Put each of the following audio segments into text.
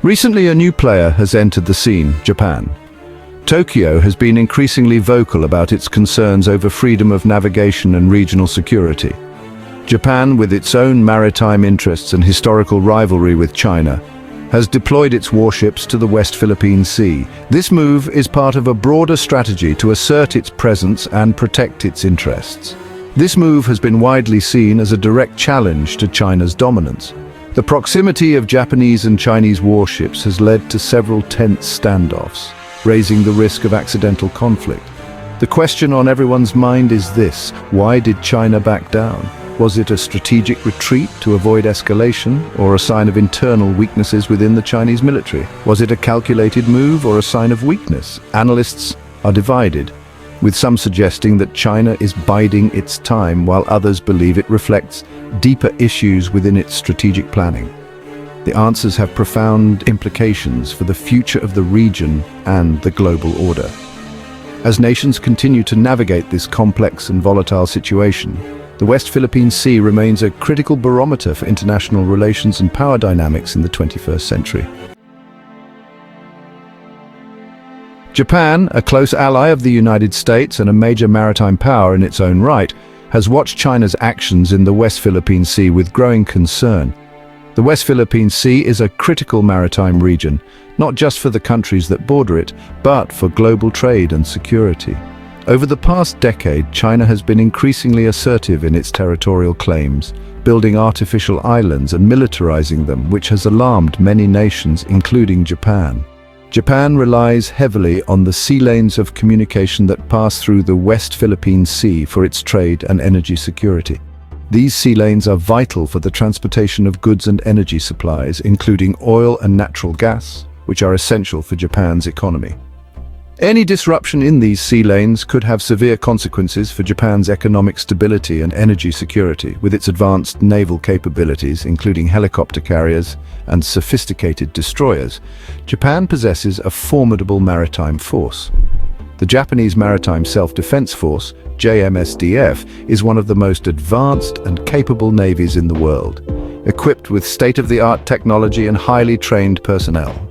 Recently, a new player has entered the scene, Japan. Tokyo has been increasingly vocal about its concerns over freedom of navigation and regional security. Japan, with its own maritime interests and historical rivalry with China, has deployed its warships to the West Philippine Sea. This move is part of a broader strategy to assert its presence and protect its interests. This move has been widely seen as a direct challenge to China's dominance. The proximity of Japanese and Chinese warships has led to several tense standoffs, raising the risk of accidental conflict. The question on everyone's mind is this: why did China back down? Was it a strategic retreat to avoid escalation, or a sign of internal weaknesses within the Chinese military? Was it a calculated move or a sign of weakness? Analysts are divided, with some suggesting that China is biding its time, while others believe it reflects deeper issues within its strategic planning. The answers have profound implications for the future of the region and the global order. As nations continue to navigate this complex and volatile situation, the West Philippine Sea remains a critical barometer for international relations and power dynamics in the 21st century. Japan, a close ally of the United States and a major maritime power in its own right, has watched China's actions in the West Philippine Sea with growing concern. The West Philippine Sea is a critical maritime region, not just for the countries that border it, but for global trade and security. Over the past decade, China has been increasingly assertive in its territorial claims, building artificial islands and militarizing them, which has alarmed many nations, including Japan. Japan relies heavily on the sea lanes of communication that pass through the West Philippine Sea for its trade and energy security. These sea lanes are vital for the transportation of goods and energy supplies, including oil and natural gas, which are essential for Japan's economy. Any disruption in these sea lanes could have severe consequences for Japan's economic stability and energy security. With its advanced naval capabilities, including helicopter carriers and sophisticated destroyers, Japan possesses a formidable maritime force. The Japanese Maritime Self-Defense Force, JMSDF, is one of the most advanced and capable navies in the world, equipped with state-of-the-art technology and highly trained personnel.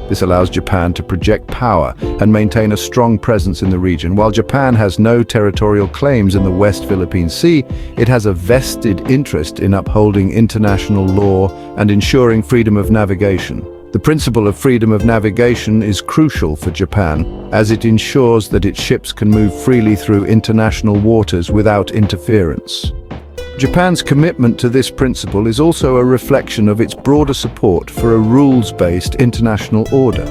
This allows Japan to project power and maintain a strong presence in the region. While Japan has no territorial claims in the West Philippine Sea, it has a vested interest in upholding international law and ensuring freedom of navigation. The principle of freedom of navigation is crucial for Japan, as it ensures that its ships can move freely through international waters without interference. Japan's commitment to this principle is also a reflection of its broader support for a rules-based international order.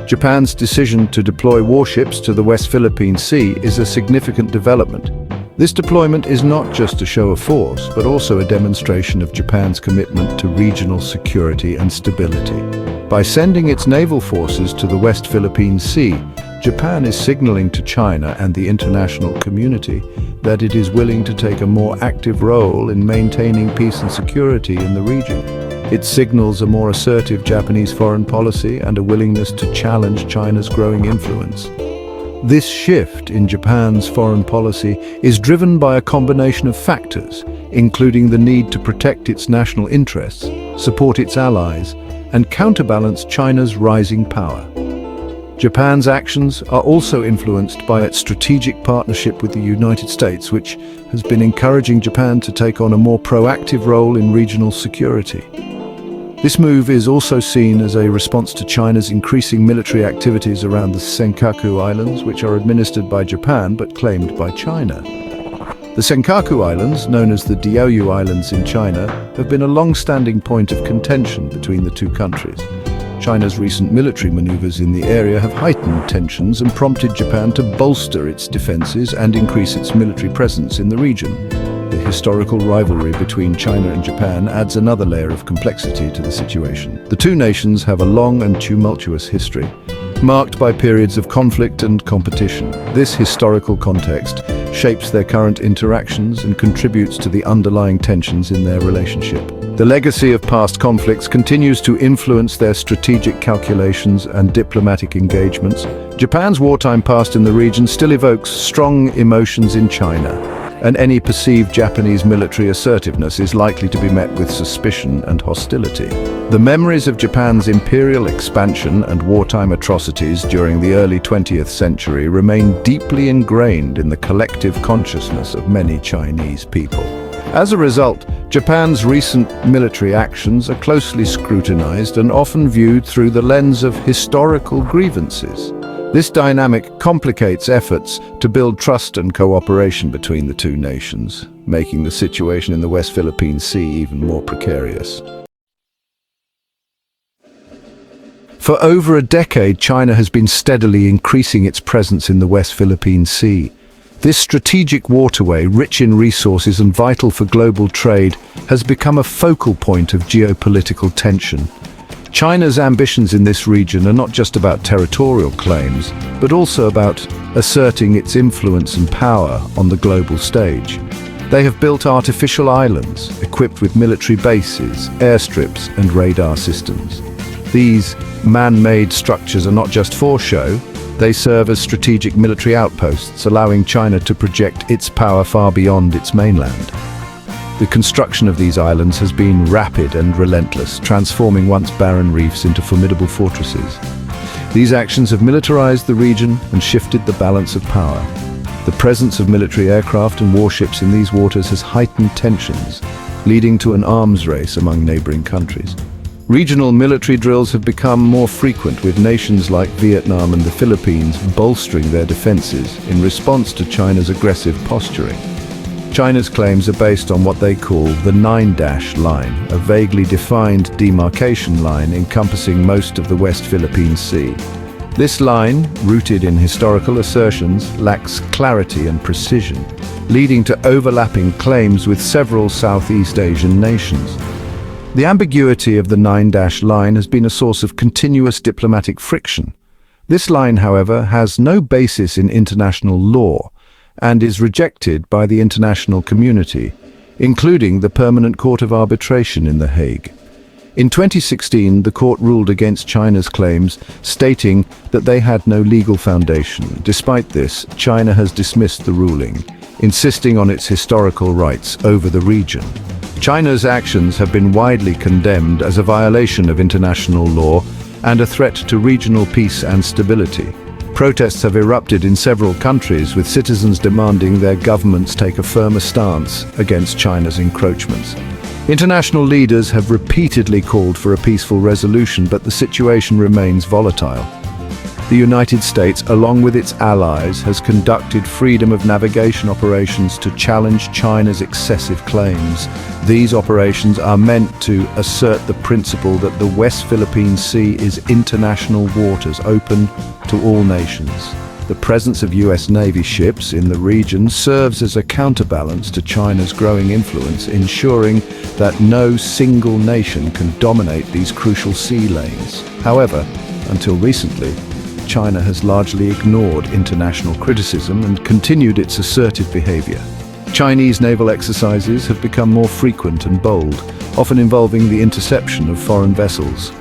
Japan's decision to deploy warships to the West Philippine Sea is a significant development. This deployment is not just a show of force, but also a demonstration of Japan's commitment to regional security and stability. By sending its naval forces to the West Philippine Sea, Japan is signaling to China and the international community that it is willing to take a more active role in maintaining peace and security in the region. It signals a more assertive Japanese foreign policy and a willingness to challenge China's growing influence. This shift in Japan's foreign policy is driven by a combination of factors, including the need to protect its national interests, support its allies, and counterbalance China's rising power. Japan's actions are also influenced by its strategic partnership with the United States, which has been encouraging Japan to take on a more proactive role in regional security. This move is also seen as a response to China's increasing military activities around the Senkaku Islands, which are administered by Japan but claimed by China. The Senkaku Islands, known as the Diaoyu Islands in China, have been a long-standing point of contention between the two countries. China's recent military maneuvers in the area have heightened tensions and prompted Japan to bolster its defenses and increase its military presence in the region. The historical rivalry between China and Japan adds another layer of complexity to the situation. The two nations have a long and tumultuous history, marked by periods of conflict and competition. This historical context shapes their current interactions and contributes to the underlying tensions in their relationship. The legacy of past conflicts continues to influence their strategic calculations and diplomatic engagements. Japan's wartime past in the region still evokes strong emotions in China. and any perceived Japanese military assertiveness is likely to be met with suspicion and hostility. The memories of Japan's imperial expansion and wartime atrocities during the early 20th century remain deeply ingrained in the collective consciousness of many Chinese people. As a result, Japan's recent military actions are closely scrutinized and often viewed through the lens of historical grievances. This dynamic complicates efforts to build trust and cooperation between the two nations, making the situation in the West Philippine Sea even more precarious. For over a decade, China has been steadily increasing its presence in the West Philippine Sea. This strategic waterway, rich in resources and vital for global trade, has become a focal point of geopolitical tension. China's ambitions in this region are not just about territorial claims, but also about asserting its influence and power on the global stage. They have built artificial islands, equipped with military bases, airstrips, and radar systems. These man-made structures are not just for show. They serve as strategic military outposts, allowing China to project its power far beyond its mainland. The construction of these islands has been rapid and relentless, transforming once barren reefs into formidable fortresses. These actions have militarized the region and shifted the balance of power. The presence of military aircraft and warships in these waters has heightened tensions, leading to an arms race among neighboring countries. Regional military drills have become more frequent, with nations like Vietnam and the Philippines bolstering their defenses in response to China's aggressive posturing. China's claims are based on what they call the 9-dash line, a vaguely defined demarcation line encompassing most of the West Philippine Sea. This line, rooted in historical assertions, lacks clarity and precision, leading to overlapping claims with several Southeast Asian nations. The ambiguity of the 9-dash line has been a source of continuous diplomatic friction. This line, however, has no basis in international law and is rejected by the international community, including the Permanent Court of Arbitration in The Hague. In 2016, the court ruled against China's claims, stating that they had no legal foundation. Despite this, China has dismissed the ruling, insisting on its historical rights over the region. China's actions have been widely condemned as a violation of international law and a threat to regional peace and stability. Protests have erupted in several countries, with citizens demanding their governments take a firmer stance against China's encroachments. International leaders have repeatedly called for a peaceful resolution, but the situation remains volatile. The United States, along with its allies, has conducted freedom of navigation operations to challenge China's excessive claims. These operations are meant to assert the principle that the West Philippine Sea is international waters open to all nations. The presence of US Navy ships in the region serves as a counterbalance to China's growing influence, ensuring that no single nation can dominate these crucial sea lanes. However, until recently, China has largely ignored international criticism and continued its assertive behavior. Chinese naval exercises have become more frequent and bold, often involving the interception of foreign vessels.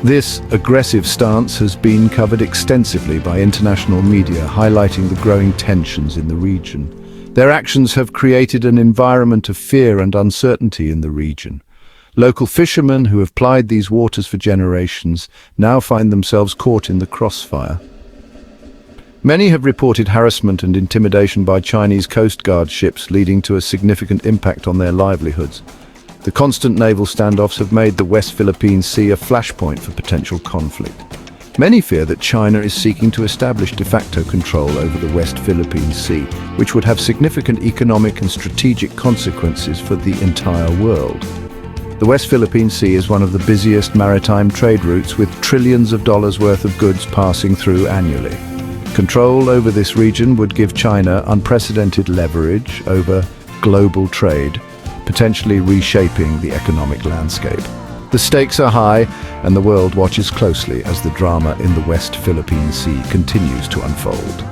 This aggressive stance has been covered extensively by international media, highlighting the growing tensions in the region. Their actions have created an environment of fear and uncertainty in the region. Local fishermen who have plied these waters for generations now find themselves caught in the crossfire. Many have reported harassment and intimidation by Chinese Coast Guard ships, leading to a significant impact on their livelihoods. The constant naval standoffs have made the West Philippine Sea a flashpoint for potential conflict. Many fear that China is seeking to establish de facto control over the West Philippine Sea, which would have significant economic and strategic consequences for the entire world. The West Philippine Sea is one of the busiest maritime trade routes, with trillions of dollars worth of goods passing through annually. Control over this region would give China unprecedented leverage over global trade, potentially reshaping the economic landscape. The stakes are high, and the world watches closely as the drama in the West Philippine Sea continues to unfold.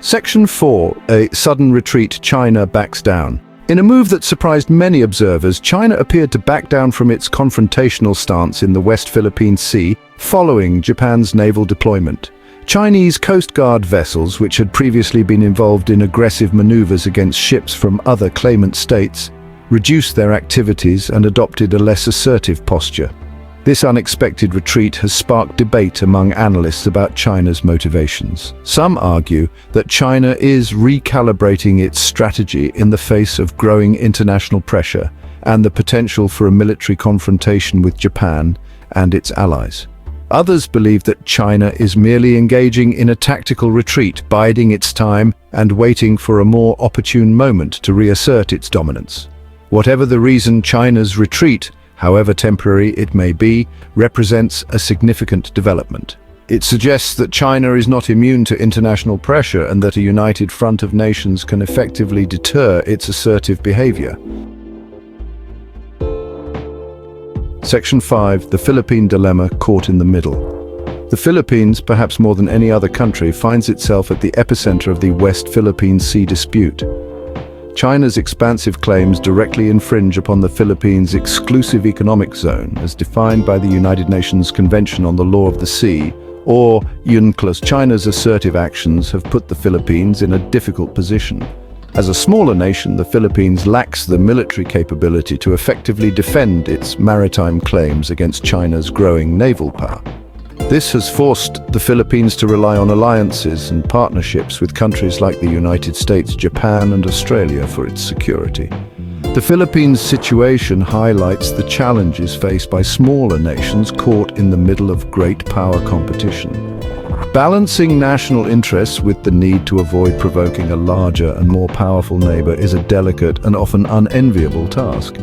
Section 4. A sudden retreat. China backs down. In a move that surprised many observers, China appeared to back down from its confrontational stance in the West Philippine Sea following Japan's naval deployment. Chinese Coast Guard vessels, which had previously been involved in aggressive maneuvers against ships from other claimant states, reduced their activities and adopted a less assertive posture. This unexpected retreat has sparked debate among analysts about China's motivations. Some argue that China is recalibrating its strategy in the face of growing international pressure and the potential for a military confrontation with Japan and its allies. Others believe that China is merely engaging in a tactical retreat, biding its time and waiting for a more opportune moment to reassert its dominance. Whatever the reason, China's retreat, however temporary it may be, represents a significant development. It suggests that China is not immune to international pressure and that a united front of nations can effectively deter its assertive behavior. Section 5. The Philippine Dilemma, caught in the middle. The Philippines, perhaps more than any other country, finds itself at the epicenter of the West Philippine Sea dispute. China's expansive claims directly infringe upon the Philippines' exclusive economic zone, as defined by the United Nations Convention on the Law of the Sea, or UNCLOS. China's assertive actions have put the Philippines in a difficult position. As a smaller nation, the Philippines lacks the military capability to effectively defend its maritime claims against China's growing naval power. This has forced the Philippines to rely on alliances and partnerships with countries like the United States, Japan, and Australia for its security. The Philippines' situation highlights the challenges faced by smaller nations caught in the middle of great power competition. Balancing national interests with the need to avoid provoking a larger and more powerful neighbor is a delicate and often unenviable task.